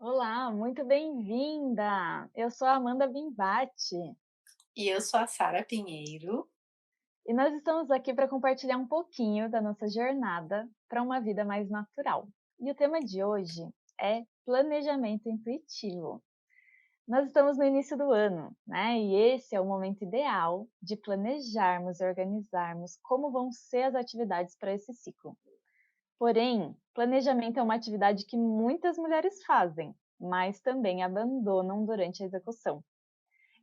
Olá, muito bem-vinda! Eu sou a Amanda Bimbati E eu sou a Sara Pinheiro. e nós estamos aqui para compartilhar um pouquinho da nossa jornada para uma vida mais natural. E o tema de hoje é planejamento intuitivo. Nós estamos no início do ano, né? E esse é o momento ideal de planejarmos e organizarmos como vão ser as atividades para esse ciclo. Porém, planejamento é uma atividade que muitas mulheres fazem, mas também abandonam durante a execução.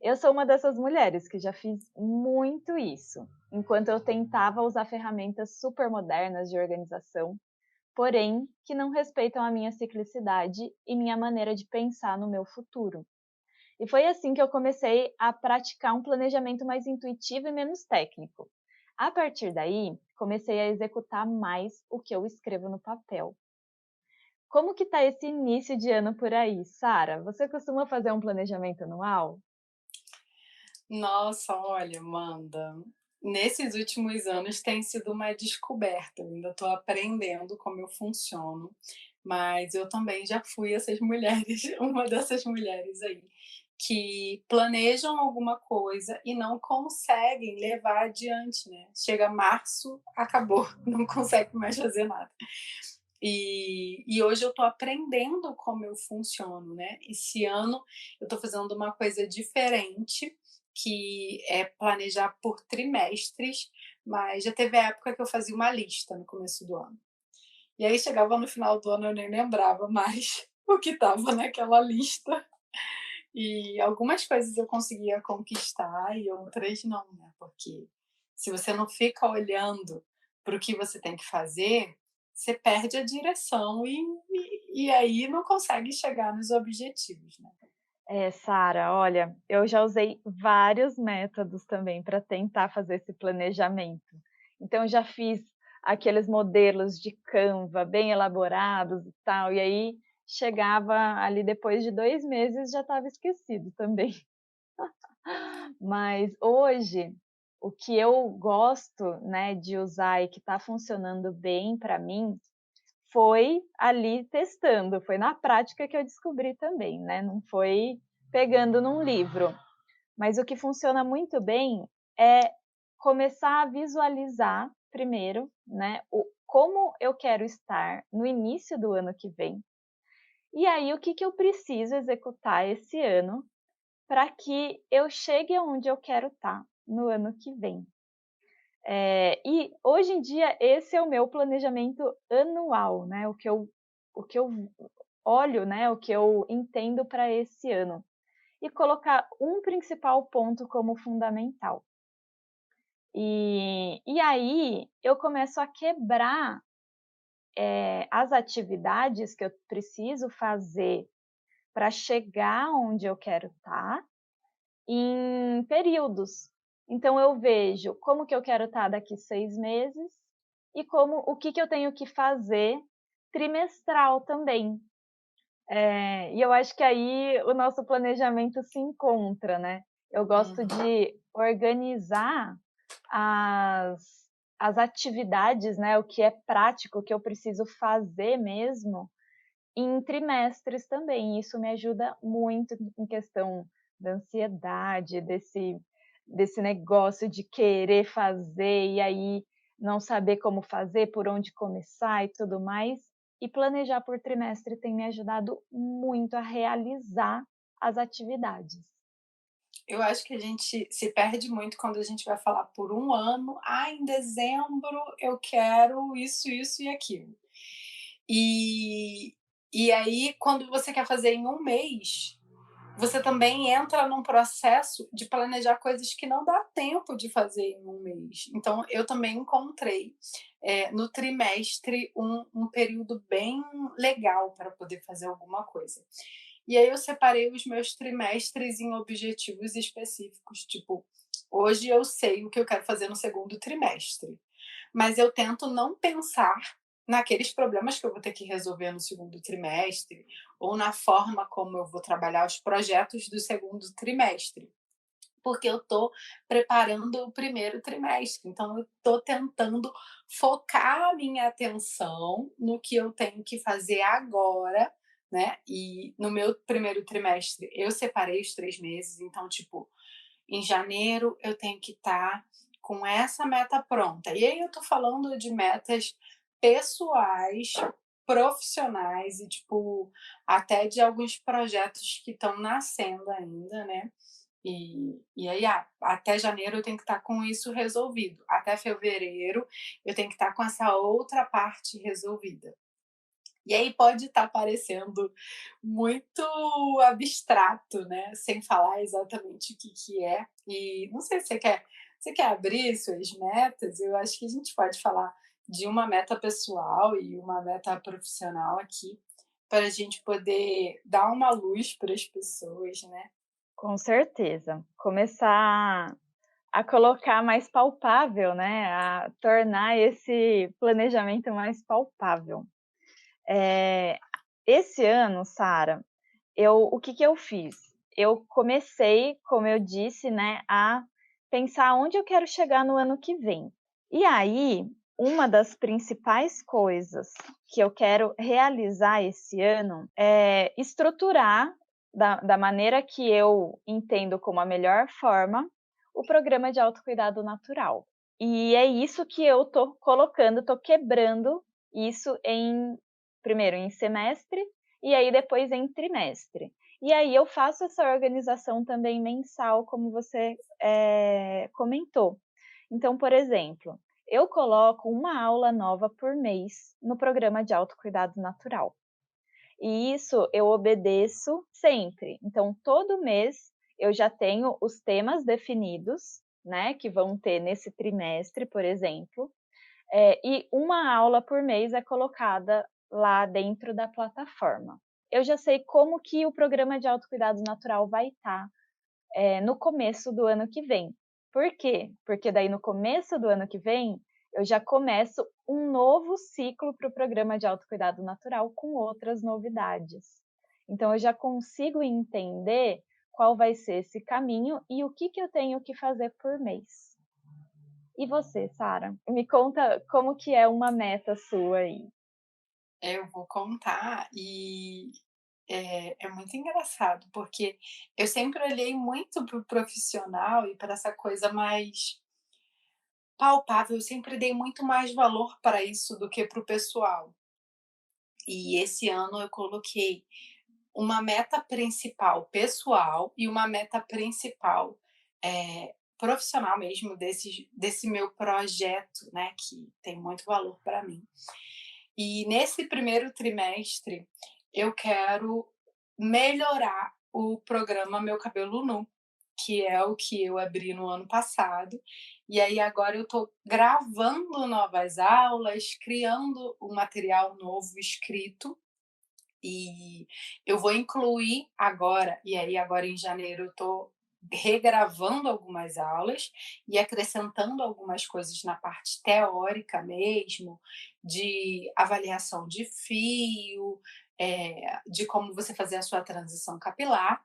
Eu sou uma dessas mulheres que já fiz muito isso, enquanto eu tentava usar ferramentas super modernas de organização, porém que não respeitam a minha ciclicidade e minha maneira de pensar no meu futuro. E foi assim que eu comecei a praticar um planejamento mais intuitivo e menos técnico. A partir daí, comecei a executar mais o que eu escrevo no papel. Como que tá esse início de ano por aí, Sara? Você costuma fazer um planejamento anual? Nossa, olha, Amanda, nesses últimos anos tem sido uma descoberta. Eu ainda estou aprendendo como eu funciono, mas eu também já fui essas mulheres, uma dessas mulheres aí, que planejam alguma coisa e não conseguem levar adiante, né? Chega março, acabou, não consegue mais fazer nada. E hoje eu estou aprendendo como eu funciono, né? Esse ano eu estou fazendo uma coisa diferente, que é planejar por trimestres, mas já teve a época que eu fazia uma lista no começo do ano. E aí chegava no final do ano eu nem lembrava mais o que estava naquela lista. E algumas coisas eu conseguia conquistar e outras não, né? Porque se você não fica olhando para o que você tem que fazer, você perde a direção e aí não consegue chegar nos objetivos, né? É, Sara, olha, eu já usei vários métodos também para tentar fazer esse planejamento. Então, eu já fiz aqueles modelos de Canva bem elaborados e tal, e aí chegava ali depois de 2 meses já estava esquecido também. Mas hoje, o que eu gosto, né, de usar e que está funcionando bem para mim, foi ali testando, foi na prática que eu descobri também, né, não foi pegando num livro. Mas o que funciona muito bem é começar a visualizar primeiro, né, o como eu quero estar no início do ano que vem, e aí o que que eu preciso executar esse ano para que eu chegue aonde eu quero estar no ano que vem. E hoje em dia esse é o meu planejamento anual, né, o que eu olho, né, o que eu entendo para esse ano. E colocar um principal ponto como fundamental. E aí eu começo a quebrar, as atividades que eu preciso fazer para chegar onde eu quero estar, em períodos. Então eu vejo como que eu quero estar daqui 6 meses e como o que que eu tenho que fazer trimestral também. E eu acho que aí o nosso planejamento se encontra, né. Eu gosto Uhum. de organizar as as atividades, né, o que é prático, o que eu preciso fazer mesmo, em trimestres também. Isso me ajuda muito em questão da ansiedade, desse negócio de querer fazer e aí não saber como fazer, por onde começar e tudo mais. E planejar por trimestre tem me ajudado muito a realizar as atividades. Eu acho que a gente se perde muito quando a gente vai falar por um ano: "Ah, em dezembro eu quero isso, isso e aquilo". E e aí quando você quer fazer em um mês, você também entra num processo de planejar coisas que não dá tempo de fazer em um mês. Então eu também encontrei, no trimestre um período bem legal para poder fazer alguma coisa. E aí eu separei os meus trimestres em objetivos específicos, tipo, hoje eu sei o que eu quero fazer no segundo trimestre, mas eu tento não pensar naqueles problemas que eu vou ter que resolver no segundo trimestre, ou na forma como eu vou trabalhar os projetos do segundo trimestre, porque eu estou preparando o primeiro trimestre. Então, eu estou tentando focar a minha atenção no que eu tenho que fazer agora, né, e no meu primeiro trimestre eu separei os 3 meses, então, tipo, em janeiro eu tenho que estar com essa meta pronta. E aí eu tô falando de metas pessoais, profissionais e, tipo, até de alguns projetos que estão nascendo ainda, né. E aí, até janeiro eu tenho que estar com isso resolvido. Até fevereiro eu tenho que estar com essa outra parte resolvida. E aí pode estar parecendo muito abstrato, né, sem falar exatamente o que que é. E não sei se você quer abrir suas metas? Eu acho que a gente pode falar de uma meta pessoal e uma meta profissional aqui, para a gente poder dar uma luz para as pessoas, né. Com certeza. Começar a colocar mais palpável, né, a tornar esse planejamento mais palpável. Eh, Esse ano, Sara, o que que eu fiz? Eu comecei, como eu disse, né, a pensar onde eu quero chegar no ano que vem. E aí, uma das principais coisas que eu quero realizar esse ano é estruturar da maneira que eu entendo como a melhor forma o programa de autocuidado natural. E é isso que eu tô colocando, tô quebrando isso primeiro em semestre e aí depois em trimestre. E aí eu faço essa organização também mensal, como você comentou. Então, por exemplo, eu coloco uma aula nova por mês no programa de autocuidado natural. E isso eu obedeço sempre. Então, todo mês eu já tenho os temas definidos, né, que vão ter nesse trimestre, por exemplo, e uma aula por mês é colocada lá dentro da plataforma. Eu já sei como que o programa de autocuidado natural vai estar, no começo do ano que vem. Por quê? Porque daí no começo do ano que vem, eu já começo um novo ciclo para o programa de autocuidado natural com outras novidades. Então eu já consigo entender qual vai ser esse caminho e o que que eu tenho que fazer por mês. E você, Sara? Me conta como que é uma meta sua aí. Eu vou contar e é muito engraçado, porque eu sempre olhei muito para o profissional e para essa coisa mais palpável, eu sempre dei muito mais valor para isso do que para o pessoal. E esse ano eu coloquei uma meta principal pessoal e uma meta principal, profissional mesmo, desse meu projeto, né, que tem muito valor para mim. E nesse primeiro trimestre, eu quero melhorar o programa Meu Cabelo Nu, que é o que eu abri no ano passado. E aí agora eu estou gravando novas aulas, criando um material novo escrito, e eu vou incluir agora, e aí agora em janeiro eu estou regravando algumas aulas e acrescentando algumas coisas na parte teórica mesmo, de avaliação de fio, de como você fazer a sua transição capilar.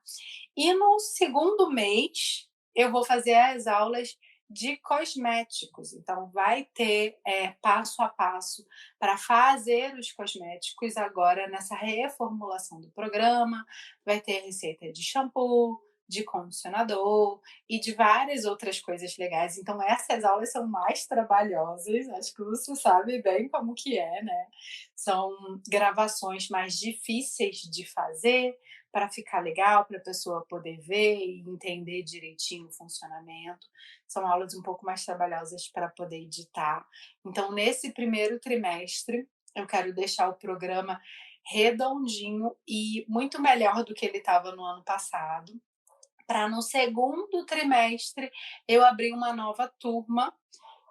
E no segundo mês eu vou fazer as aulas de cosméticos, então vai ter passo a passo para fazer os cosméticos agora nessa reformulação do programa, vai ter receita de shampoo, de condicionador e de várias outras coisas legais. Então essas aulas são mais trabalhosas, acho que você sabe bem como que é, né? São gravações mais difíceis de fazer para ficar legal, para a pessoa poder ver e entender direitinho o funcionamento. São aulas um pouco mais trabalhosas para poder editar. Então, nesse primeiro trimestre, eu quero deixar o programa redondinho e muito melhor do que ele estava no ano passado, para no segundo trimestre eu abrir uma nova turma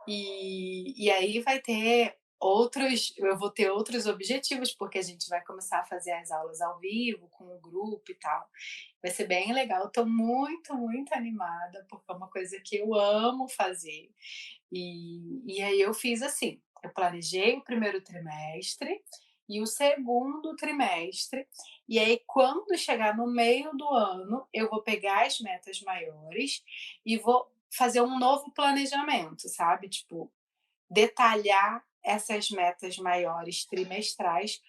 e aí vai ter outros, eu vou ter outros objetivos, porque a gente vai começar a fazer as aulas ao vivo, com o grupo e tal. Vai ser bem legal. Estou muito, muito animada, porque é uma coisa que eu amo fazer. E aí eu fiz assim: eu planejei o primeiro trimestre e o segundo trimestre, e aí quando chegar no meio do ano, eu vou pegar as metas maiores e vou fazer um novo planejamento, sabe? Tipo, detalhar essas metas maiores trimestrais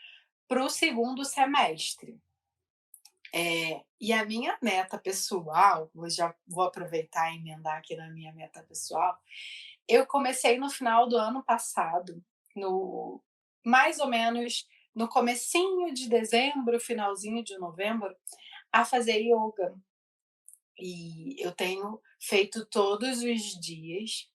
para o segundo semestre. E a minha meta pessoal, já vou aproveitar e emendar aqui na minha meta pessoal, eu comecei no final do ano passado, no mais ou menos no comecinho de dezembro, finalzinho de novembro, a fazer ioga. E eu tenho feito todos os dias,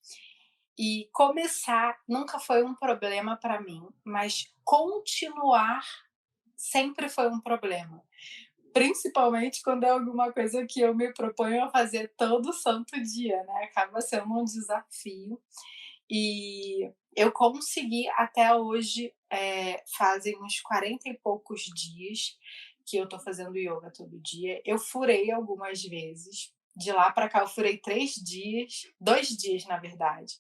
e começar nunca foi um problema para mim, mas continuar sempre foi um problema. Principalmente quando é alguma coisa que eu me proponho a fazer todo santo dia, né, acaba sendo um desafio. E eu consegui até hoje, fazem uns 40 e poucos dias que eu tô fazendo ioga todo dia. Eu furei algumas vezes, de lá para cá eu furei 3 dias, 2 dias na verdade.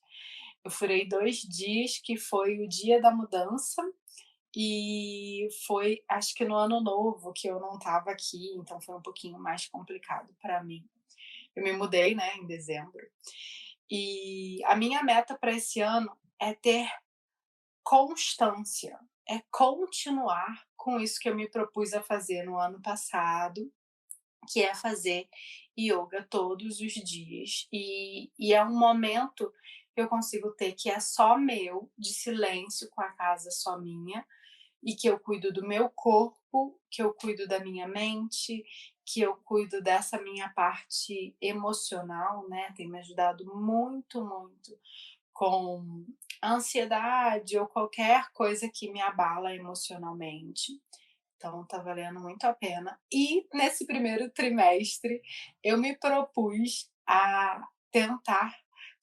Eu furei 2 dias, que foi o dia da mudança, e foi acho que no ano novo, que eu não estava aqui, então foi um pouquinho mais complicado para mim. Eu me mudei, né, em dezembro. E a minha meta para esse ano é ter constância, é continuar com isso que eu me propus a fazer no ano passado, que é fazer ioga todos os dias. E é um momento que eu consigo ter que é só meu, de silêncio, com a casa só minha, e que eu cuido do meu corpo, que eu cuido da minha mente, que eu cuido dessa minha parte emocional, né? Tem me ajudado muito, muito com ansiedade ou qualquer coisa que me abala emocionalmente. Então tá valendo muito a pena. E nesse primeiro trimestre eu me propus a tentar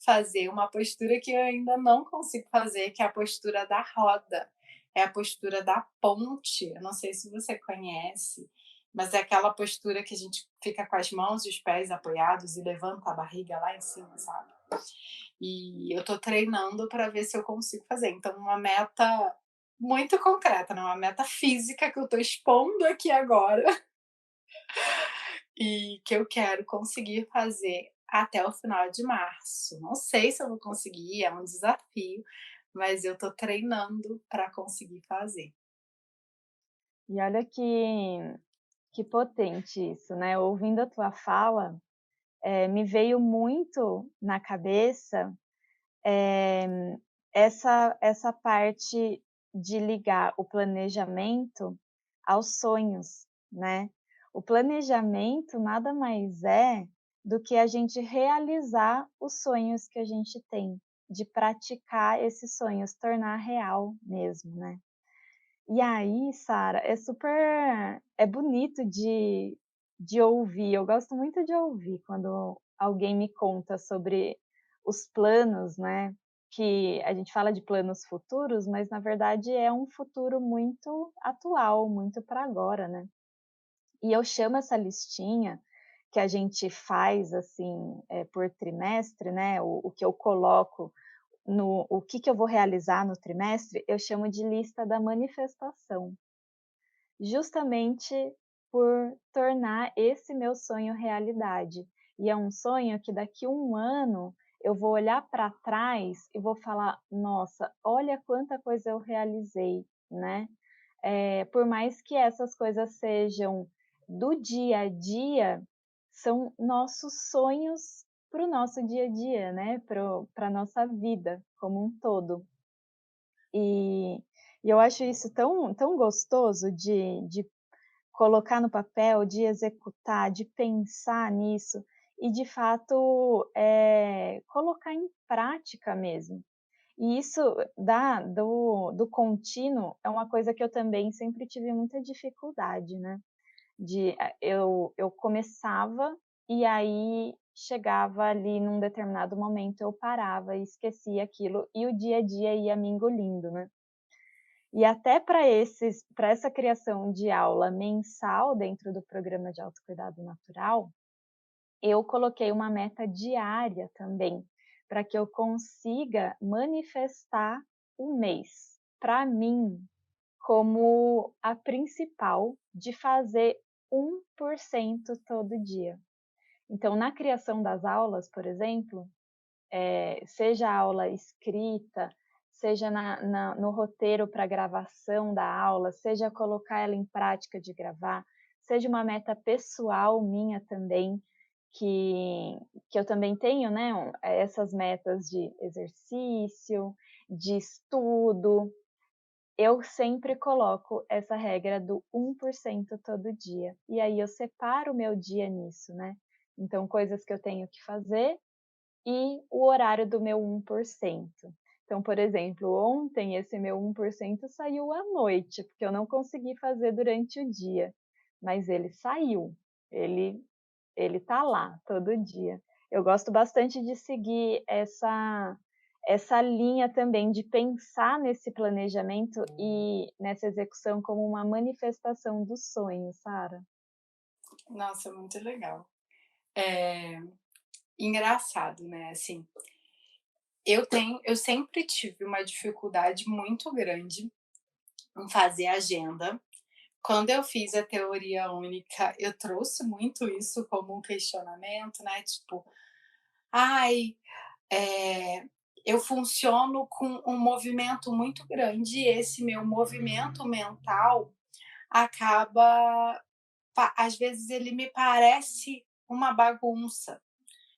fazer uma postura que eu ainda não consigo fazer, que é a postura da roda, é a postura da ponte. Eu não sei se você conhece, mas é aquela postura que a gente fica com as mãos e os pés apoiados e levanta a barriga lá em cima, sabe? E eu tô treinando para ver se eu consigo fazer. Então, uma meta muito concreta, né? Uma meta física que eu tô expondo aqui agora e que eu quero conseguir fazer até o final de março. Não sei se eu vou conseguir, é um desafio, mas eu tô treinando para conseguir fazer. E olha que potente isso, né, ouvindo a tua fala, me veio muito na cabeça, essa parte de ligar o planejamento aos sonhos, né. O planejamento nada mais é do que a gente realizar os sonhos que a gente tem, de praticar esses sonhos, tornar real mesmo, né. E aí, Sara, é bonito de ouvir, eu gosto muito de ouvir quando alguém me conta sobre os planos, né, que a gente fala de planos futuros, mas na verdade é um futuro muito atual, muito para agora, né. E eu chamo essa listinha que a gente faz, assim, por trimestre, né, o que eu coloco no o que eu vou realizar no trimestre, eu chamo de lista da manifestação, justamente por tornar esse meu sonho realidade. E é um sonho que daqui 1 ano eu vou olhar para trás e vou falar: "Nossa, olha quanta coisa eu realizei", né. Por mais que essas coisas sejam do dia a dia, são nossos sonhos para o nosso dia a dia, né, para a nossa vida como um todo. E e eu acho isso tão gostoso de colocar no papel, de executar, de pensar nisso e de fato, colocar em prática mesmo. E isso do contínuo é uma coisa que eu também sempre tive muita dificuldade, né, eu começava e aí chegava ali num determinado momento eu parava e esquecia aquilo e o dia a dia ia me engolindo, né. E até para essa criação de aula mensal dentro do programa de autocuidado natural, eu coloquei uma meta diária também, para que eu consiga manifestar o mês, para mim, como a principal de fazer 1% todo dia. Então, na criação das aulas, por exemplo, seja aula escrita, seja no roteiro para gravação da aula, seja colocar ela em prática de gravar, seja uma meta pessoal minha também, que que eu também tenho, né, essas metas de exercício, de estudo, eu sempre coloco essa regra do 1% todo dia, e aí eu separo o meu dia nisso, né. Então coisas que eu tenho que fazer e o horário do meu 1%. Então, por exemplo, ontem esse meu 1% saiu à noite, porque eu não consegui fazer durante o dia, mas ele saiu, ele ele tá lá todo dia. Eu gosto bastante de seguir essa linha também de pensar nesse planejamento e nessa execução como uma manifestação do sonho, Sara. Nossa, muito legal. É engraçado, né, assim, eu sempre tive uma dificuldade muito grande em fazer agenda. Quando eu fiz a teoria única, eu trouxe muito isso como um questionamento, né, tipo: "Ai, eh, eu funciono com um movimento muito grande e esse meu movimento mental acaba às vezes ele me parece uma bagunça,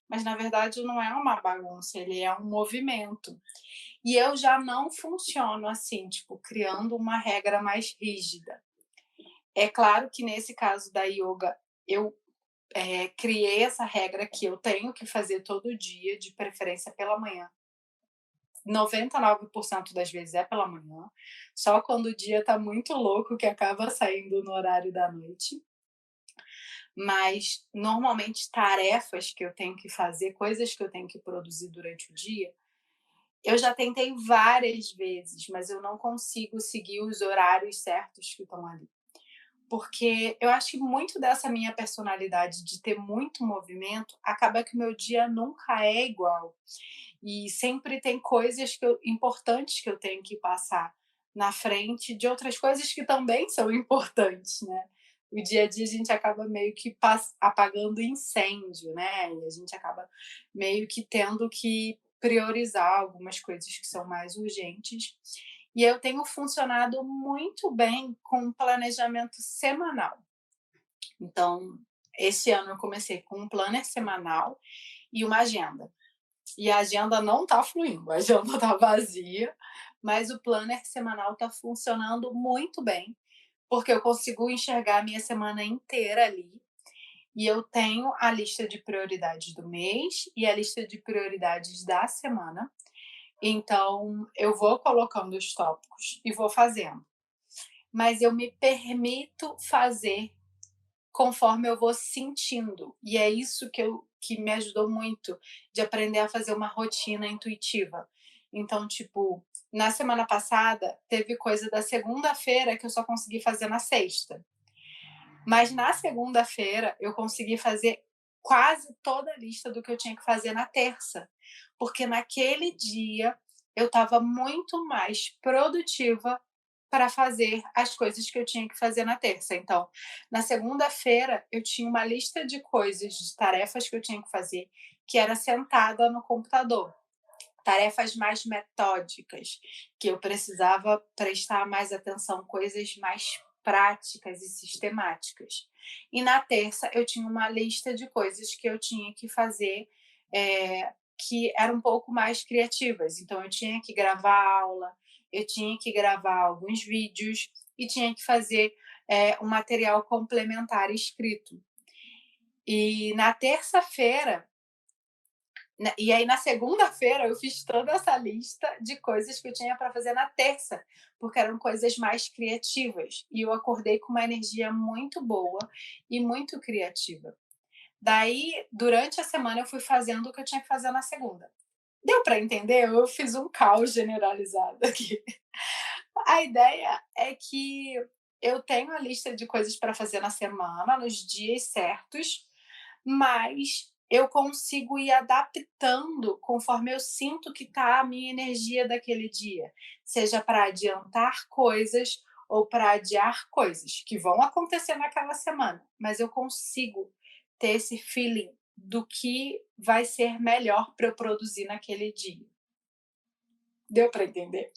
mas na verdade não é uma bagunça, ele é um movimento". E eu já não funciono assim, tipo, criando uma regra mais rígida. É claro que nesse caso da yoga, eu, criei essa regra que eu tenho que fazer todo dia, de preferência pela manhã. 99% das vezes é pela manhã, só quando o dia tá muito louco que acaba saindo no horário da noite. Mas, normalmente, tarefas que eu tenho que fazer, coisas que eu tenho que produzir durante o dia, eu já tentei várias vezes, mas eu não consigo seguir os horários certos que estão ali. Porque eu acho que muito dessa minha personalidade de ter muito movimento, acaba que o meu dia nunca é igual. E sempre tem coisas importantes que eu tenho que passar na frente de outras coisas que também são importantes, né. O dia a dia a gente acaba meio que apagando incêndio, né, e a gente acaba meio que tendo que priorizar algumas coisas que são mais urgentes. E eu tenho funcionado muito bem com um planejamento semanal. Então, esse ano eu comecei com um planner semanal e uma agenda. E a agenda não está fluindo, a agenda está vazia, mas o planner semanal está funcionando muito bem, porque eu consigo enxergar a minha semana inteira ali, e eu tenho a lista de prioridades do mês e a lista de prioridades da semana. Então, eu vou colocando os tópicos e vou fazendo. Mas eu me permito fazer conforme eu vou sentindo. E é isso que me ajudou muito, de aprender a fazer uma rotina intuitiva. Então, tipo, na semana passada, teve coisa da segunda-feira que eu só consegui fazer na sexta. Mas na segunda-feira eu consegui fazer quase toda a lista do que eu tinha que fazer na terça, porque naquele dia eu estava muito mais produtiva para fazer as coisas que eu tinha que fazer na terça. Então, na segunda-feira eu tinha uma lista de coisas, de tarefas que eu tinha que fazer, que era sentada no computador. Tarefas mais metódicas, que eu precisava prestar mais atenção, coisas mais práticas e sistemáticas. E na terça eu tinha uma lista de coisas que eu tinha que fazer, que eram um pouco mais criativas. Então eu tinha que gravar aula, eu tinha que gravar alguns vídeos e tinha que fazer, um material complementar escrito. E na terça-feira e aí, na segunda-feira, eu fiz toda essa lista de coisas que eu tinha para fazer na terça, porque eram coisas mais criativas. E eu acordei com uma energia muito boa e muito criativa. Daí, durante a semana, eu fui fazendo o que eu tinha que fazer na segunda. Deu para entender? Eu fiz um caos generalizado aqui. A ideia é que eu tenho a lista de coisas para fazer na semana, nos dias certos, mas eu consigo ir adaptando conforme eu sinto que está a minha energia daquele dia, seja para adiantar coisas ou para adiar coisas que vão acontecer naquela semana, mas eu consigo ter esse feeling do que vai ser melhor para eu produzir naquele dia. Deu para entender?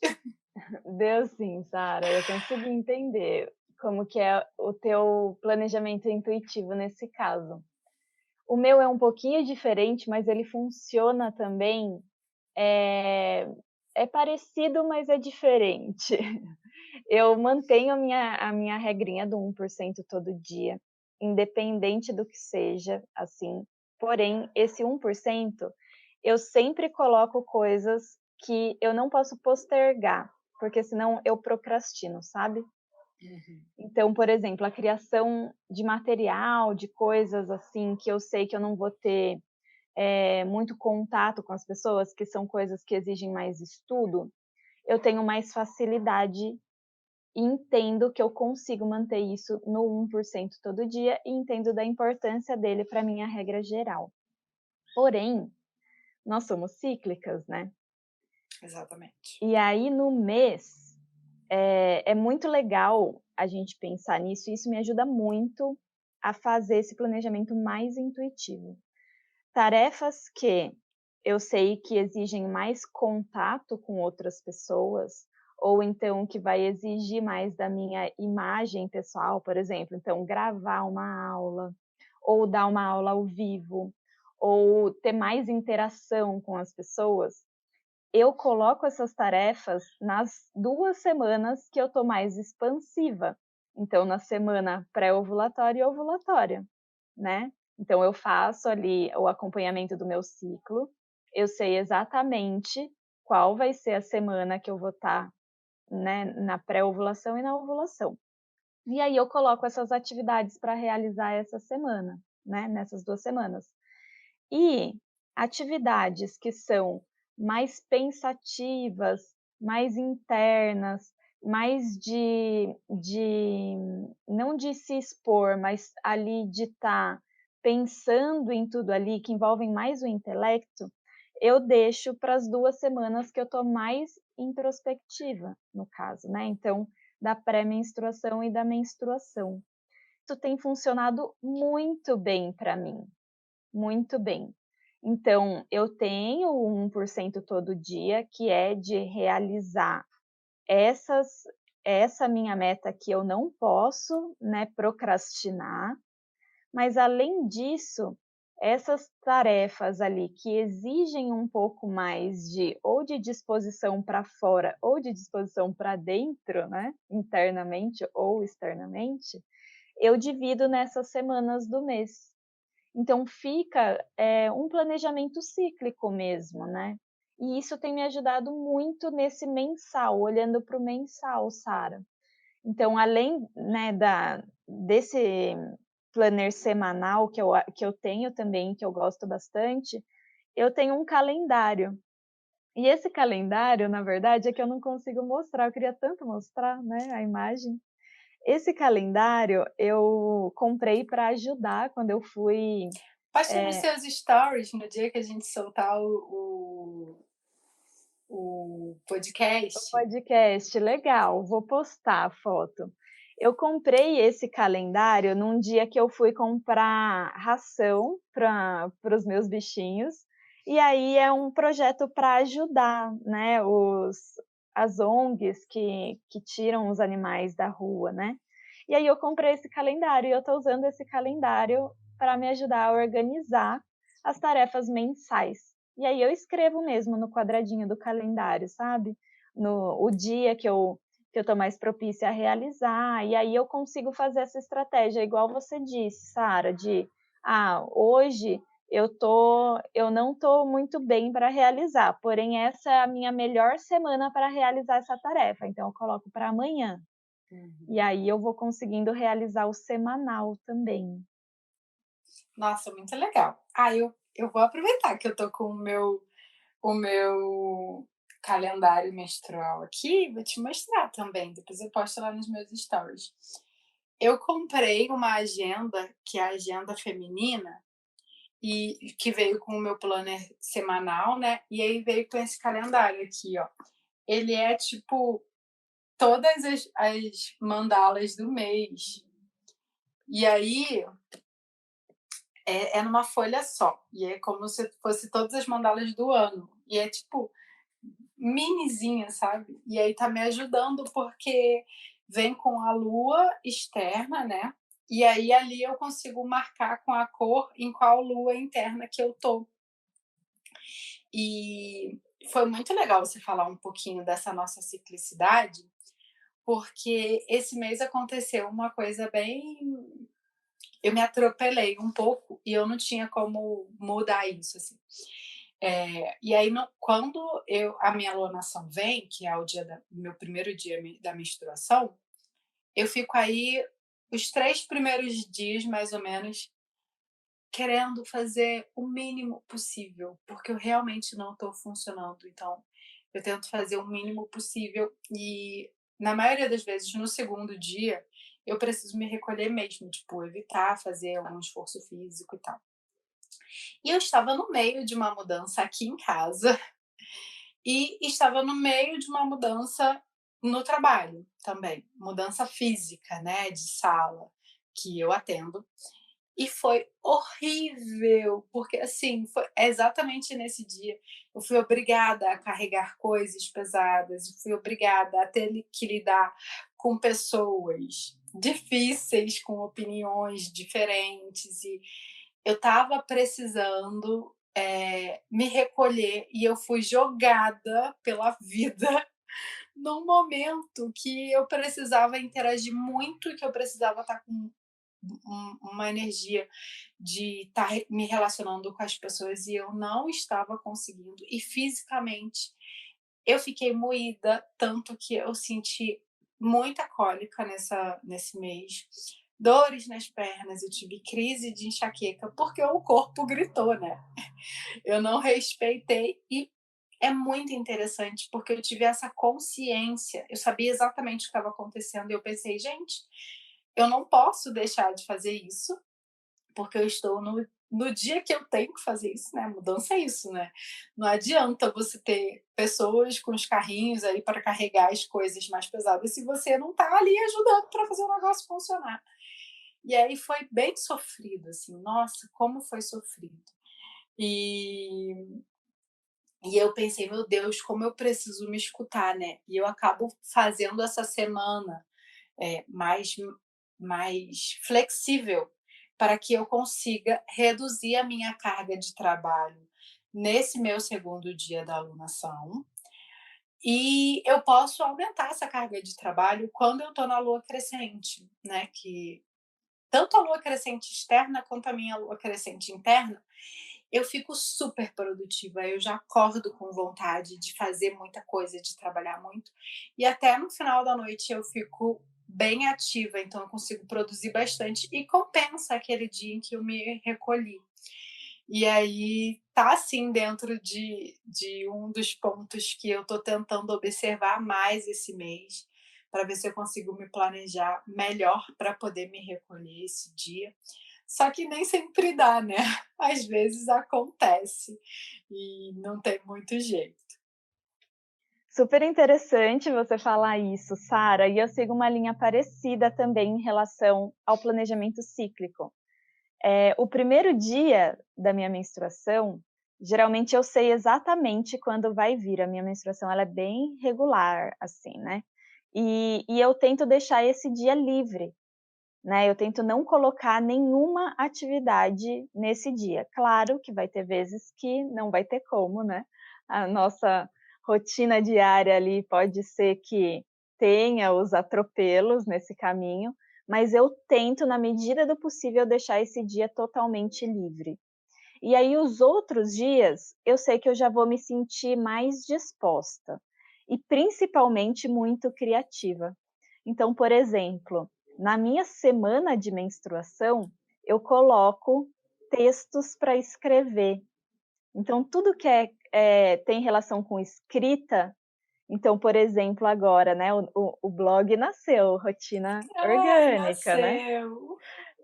Deu sim, Sara, eu consegui entender como que é o teu planejamento intuitivo nesse caso. O meu é um pouquinho diferente, mas ele funciona também, é é parecido, mas é diferente. Eu mantenho a minha regrinha do 1% todo dia, independente do que seja, assim, porém esse 1% eu sempre coloco coisas que eu não posso postergar, porque senão eu procrastino, sabe. Uhum. Então, por exemplo, a criação de material, de coisas, assim, que eu sei que eu não vou ter, muito contato com as pessoas, que são coisas que exigem mais estudo, eu tenho mais facilidade e entendo que eu consigo manter isso no 1% todo dia e entendo da importância dele para minha regra geral. Porém, nós somos cíclicas, né? Exatamente. E aí no mês, é muito legal a gente pensar nisso e isso me ajuda muito a fazer esse planejamento mais intuitivo. Tarefas que eu sei que exigem mais contato com outras pessoas, ou então que vai exigir mais da minha imagem pessoal, por exemplo, então gravar uma aula, ou dar uma aula ao vivo, ou ter mais interação com as pessoas, eu coloco essas tarefas nas 2 semanas que eu estou mais expansiva. Então, na semana pré-ovulatória e ovulatória, né. Então eu faço ali o acompanhamento do meu ciclo, eu sei exatamente qual vai ser a semana que eu vou estar, né, na pré-ovulação e na ovulação. E aí eu coloco essas atividades para realizar essa semana, né, nessas 2 semanas. E atividades que são mais pensativas, mais internas, mais de não de se expor, mas ali de estar pensando em tudo ali, que envolvem mais o intelecto, eu deixo para as 2 semanas que eu estou mais introspectiva, no caso, né, então, da pré-menstruação e da menstruação. Isso tem funcionado muito bem para mim. Muito bem. Então, eu tenho o 1% todo dia, que é de realizar essas essa minha meta que eu não posso, né, procrastinar, mas além disso, essas tarefas ali que exigem um pouco mais de ou de disposição para fora ou de disposição para dentro, né, internamente ou externamente, eu divido nessas semanas do mês. Então fica, um planejamento cíclico mesmo, né. E isso tem me ajudado muito nesse mensal, olhando para o mensal, Sara. Então além, né, desse planner semanal que eu tenho também, que eu gosto bastante, eu tenho um calendário. E esse calendário, na verdade, é que eu não consigo mostrar, eu queria tanto mostrar, né, a imagem. Esse calendário eu comprei para ajudar quando eu fui Posta nos é, seus stories no dia que a gente soltar o o podcast. podcast, legal, vou postar a foto. Eu comprei esse calendário num dia que eu fui comprar ração para os meus bichinhos, e aí é um projeto para ajudar, né, as ONGs que tiram os animais da rua, né. E aí eu comprei esse calendário e eu estou usando esse calendário para me ajudar a organizar as tarefas mensais. E aí eu escrevo mesmo no quadradinho do calendário, sabe, no o dia que eu estou mais propícia a realizar, e aí eu consigo fazer essa estratégia, igual você disse, Sara, de: "Ah, hoje eu não estou muito bem para realizar, porém essa é a minha melhor semana para realizar essa tarefa, então eu coloco para amanhã". Uhum. E aí eu vou conseguindo realizar o semanal também. Nossa, muito legal. Eu vou aproveitar que eu tô com o meu calendário menstrual aqui, vou te mostrar também, depois eu posto lá nos meus stories. Eu comprei uma agenda, que é a agenda feminina, e que veio com o meu planner semanal, né, e aí veio com esse calendário aqui, ó. Ele é tipo todas as mandalas do mês. E aí é numa folha só. E é como se fosse todas as mandalas do ano. E é tipo minizinha, sabe. E aí tá me ajudando, porque vem com a lua externa, né, e aí ali eu consigo marcar com a cor em qual lua interna que eu tô. E foi muito legal você falar um pouquinho dessa nossa ciclicidade, porque esse mês aconteceu uma coisa bem, eu me atropelei um pouco e eu não tinha como mudar isso, assim. E aí quando a minha alunação vem, que é o dia da meu primeiro dia da menstruação, eu fico aí os 3 primeiros dias, mais ou menos, querendo fazer o mínimo possível, porque eu realmente não estou funcionando. Então, eu tento fazer o mínimo possível e, na maioria das vezes, no segundo dia, eu preciso me recolher mesmo, tipo, evitar fazer algum esforço físico e tal. E eu estava no meio de uma mudança aqui em casa e estava no meio de uma mudança no trabalho também, mudança física, né, de sala que eu atendo. E foi horrível, porque, assim, foi exatamente nesse dia, eu fui obrigada a carregar coisas pesadas, eu fui obrigada a ter que lidar com pessoas difíceis, com opiniões diferentes, e eu estava precisando, me recolher, e eu fui jogada pela vida num momento que eu precisava interagir muito, que eu precisava estar com uma energia de estar me relacionando com as pessoas, e eu não estava conseguindo. E fisicamente eu fiquei moída, tanto que eu senti muita cólica nesse mês, dores nas pernas, eu tive crise de enxaqueca, porque o corpo gritou, né? Eu não respeitei, e é muito interessante, porque eu tive essa consciência, eu sabia exatamente o que estava acontecendo e eu pensei: "Gente, eu não posso deixar de fazer isso, porque eu estou no dia que eu tenho que fazer isso", né, mudança é isso, né. Não adianta você ter pessoas com os carrinhos aí para carregar as coisas mais pesadas, se você não está ali ajudando para fazer o negócio funcionar. E aí foi bem sofrido, assim, nossa, como foi sofrido. E eu pensei: "Meu Deus, como eu preciso me escutar, né". E eu acabo fazendo essa semana, mais flexível, para que eu consiga reduzir a minha carga de trabalho nesse meu segundo dia da alunação, e eu posso aumentar essa carga de trabalho quando eu estou na lua crescente, né, que tanto a lua crescente externa quanto a minha lua crescente interna, eu fico super produtiva, eu já acordo com vontade de fazer muita coisa, de trabalhar muito, e até no final da noite eu fico bem ativa, então eu consigo produzir bastante e compensa aquele dia em que eu me recolhi. E aí tá assim dentro de um dos pontos que eu estou tentando observar mais esse mês, para ver se eu consigo me planejar melhor para poder me recolher esse dia. Só que nem sempre dá, né? Às vezes acontece e não tem muito jeito. Super interessante você falar isso, Sara, e eu sigo uma linha parecida também em relação ao planejamento cíclico. O primeiro dia da minha menstruação, geralmente eu sei exatamente quando vai vir. A minha menstruação ela é bem regular, assim, né? E eu tento deixar esse dia livre, né? Eu tento não colocar nenhuma atividade nesse dia. Claro que vai ter vezes que não vai ter como, né? A nossa rotina diária ali pode ser que tenha os atropelos nesse caminho, mas eu tento, na medida do possível, deixar esse dia totalmente livre. E aí, os outros dias, eu sei que eu já vou me sentir mais disposta e principalmente muito criativa. Então, por exemplo, na minha semana de menstruação, eu coloco textos para escrever. Então, tudo que tem relação com escrita, então, por exemplo, agora, né, o blog nasceu, Rotina Ai, Orgânica, né? nasceu!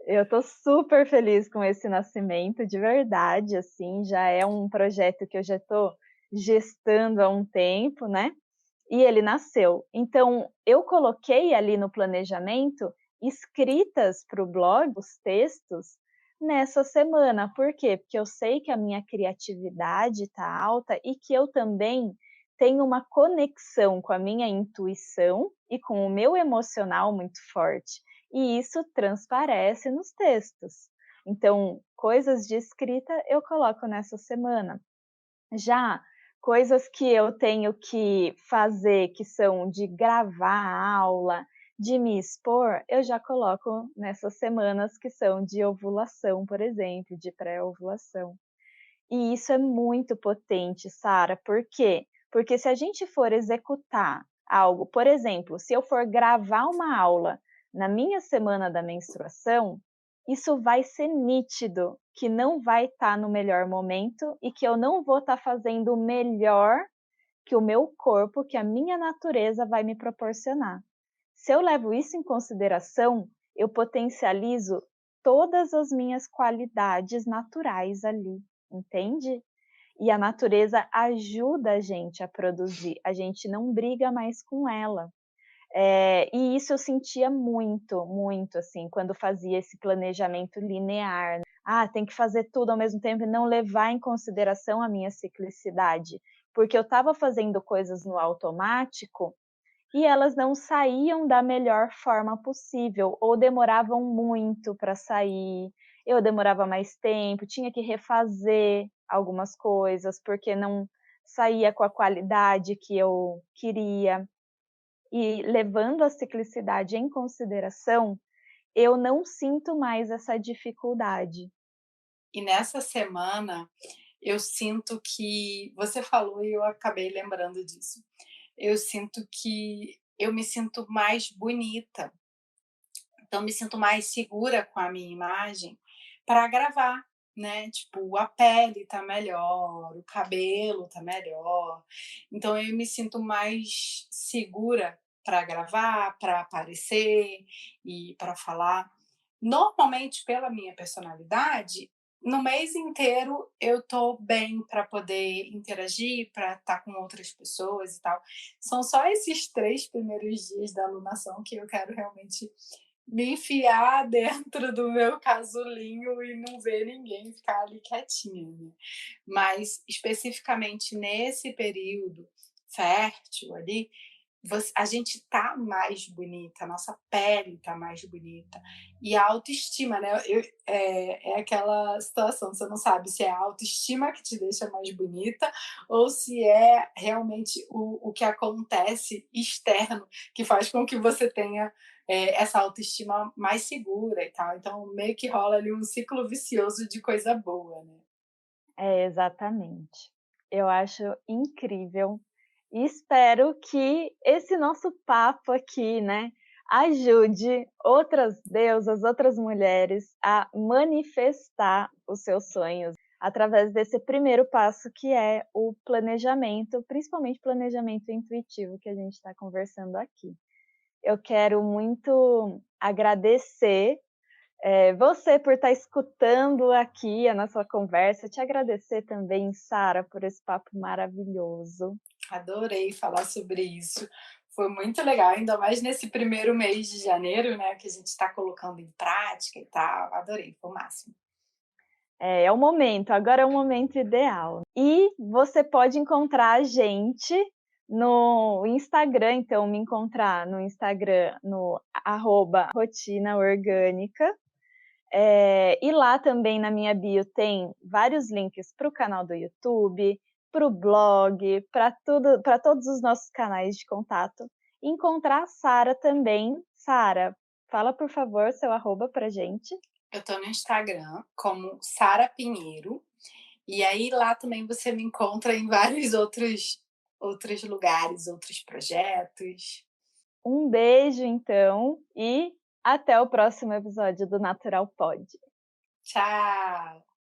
Eu tô super feliz com esse nascimento, de verdade, assim, já é um projeto que eu já tô gestando há um tempo, né? E ele nasceu. Então, eu coloquei ali no planejamento escritas para o blog, os textos, nessa semana. Por quê? Porque eu sei que a minha criatividade está alta e que eu também tenho uma conexão com a minha intuição e com o meu emocional muito forte, e isso transparece nos textos. Então, coisas de escrita eu coloco nessa semana. Já coisas que eu tenho que fazer, que são de gravar a aula, de me expor, eu já coloco nessas semanas que são de ovulação, por exemplo, de pré-ovulação. E isso é muito potente, Sara, por quê? Porque se a gente for executar algo, por exemplo, se eu for gravar uma aula na minha semana da menstruação, isso vai ser nítido que não vai estar no melhor momento e que eu não vou estar fazendo o melhor que o meu corpo, que a minha natureza vai me proporcionar. Se eu levo isso em consideração, eu potencializo todas as minhas qualidades naturais ali, entende? E a natureza ajuda a gente a produzir, a gente não briga mais com ela. E isso eu sentia muito, muito, assim, quando fazia esse planejamento linear. Ah, tem que fazer tudo ao mesmo tempo e não levar em consideração a minha ciclicidade, porque eu estava fazendo coisas no automático e elas não saíam da melhor forma possível, ou demoravam muito para sair, eu demorava mais tempo, tinha que refazer algumas coisas, porque não saía com a qualidade que eu queria. E levando a ciclicidade em consideração, eu não sinto mais essa dificuldade. E nessa semana, eu sinto que você falou e eu acabei lembrando disso. Eu sinto que eu me sinto mais bonita, então me sinto mais segura com a minha imagem para gravar, né, tipo, a pele tá melhor, o cabelo tá melhor, então eu me sinto mais segura para gravar, para aparecer e para falar. Normalmente, pela minha personalidade, no mês inteiro eu tô bem para poder interagir, para estar com outras pessoas e tal. São só esses 3 primeiros dias da alunação que eu quero realmente me enfiar dentro do meu casulinho e não ver ninguém, ficar ali quietinha, né. Mas, especificamente nesse período fértil ali, a gente tá mais bonita, a nossa pele tá mais bonita. E a autoestima, né, é aquela situação, você não sabe se é a autoestima que te deixa mais bonita ou se é realmente o que acontece externo que faz com que você tenha, essa autoestima mais segura e tal. Então meio que rola ali um ciclo vicioso de coisa boa, né. É, exatamente. Eu acho incrível e espero que esse nosso papo aqui, né, ajude outras deusas, outras mulheres a manifestar os seus sonhos através desse primeiro passo que é o planejamento, principalmente planejamento intuitivo que a gente está conversando aqui. Eu quero muito agradecer você por estar escutando aqui a nossa conversa, te agradecer também, Sara, por esse papo maravilhoso. Adorei falar sobre isso. Foi muito legal, ainda mais nesse primeiro mês de janeiro, né, que a gente está colocando em prática e tal. Adorei, foi o máximo. É o momento, agora é o momento ideal. E você pode encontrar a gente no Instagram, então me encontrar no Instagram no @rotinaorgânica. E lá também na minha bio tem vários links para o canal do YouTube, para o blog, para tudo, para todos os nossos canais de contato. Encontrar a Sara também. Sara, fala por favor seu arroba pra gente. Eu estou no Instagram como Sara Pinheiro, e aí lá também você me encontra em vários outros lugares, outros projetos. Um beijo então e até o próximo episódio do Natural Pod. Tchau.